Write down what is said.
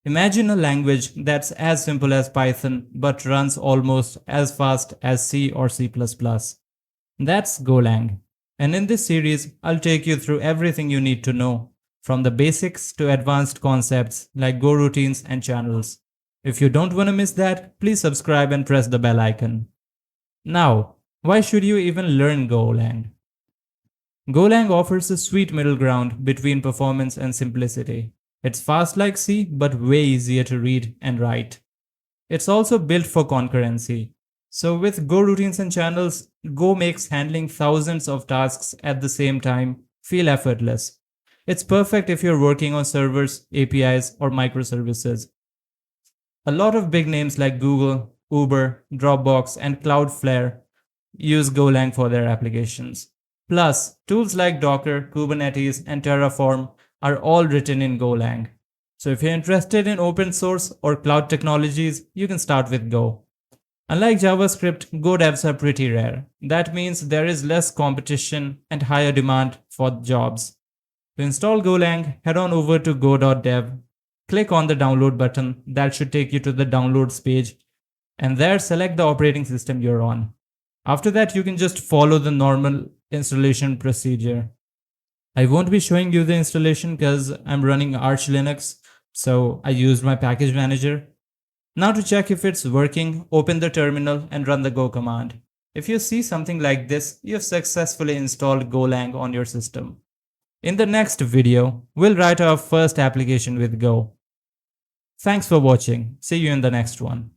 Imagine a language that's as simple as Python but runs almost as fast as C or C++. That's Golang. And in this series, I'll take you through everything you need to know, from the basics to advanced concepts like Go routines and channels. If you don't want to miss that, please subscribe and press the bell icon. Now, why should you even learn Golang? Golang offers a sweet middle ground between performance and simplicity. It's fast like C, but way easier to read and write. It's also built for concurrency. So with Go routines and channels, Go makes handling thousands of tasks at the same time feel effortless. It's perfect if you're working on servers, APIs, or microservices. A lot of big names like Google, Uber, Dropbox, and Cloudflare use Golang for their applications. Plus, tools like Docker, Kubernetes, and Terraform are all written in Golang. So if you're interested in open source or cloud technologies, you can start with Go. Unlike JavaScript, Go devs are pretty rare. That means there is less competition and higher demand for jobs. To install Golang, head on over to go.dev, click on the download button that should take you to the downloads page, and there select the operating system you're on. After that, you can just follow the normal installation procedure. I won't be showing you the installation because I'm running Arch Linux, so I used my package manager. Now to check if it's working, open the terminal and run the Go command. If you see something like this, you've successfully installed Golang on your system. In the next video, we'll write our first application with Go. Thanks for watching. See you in the next one.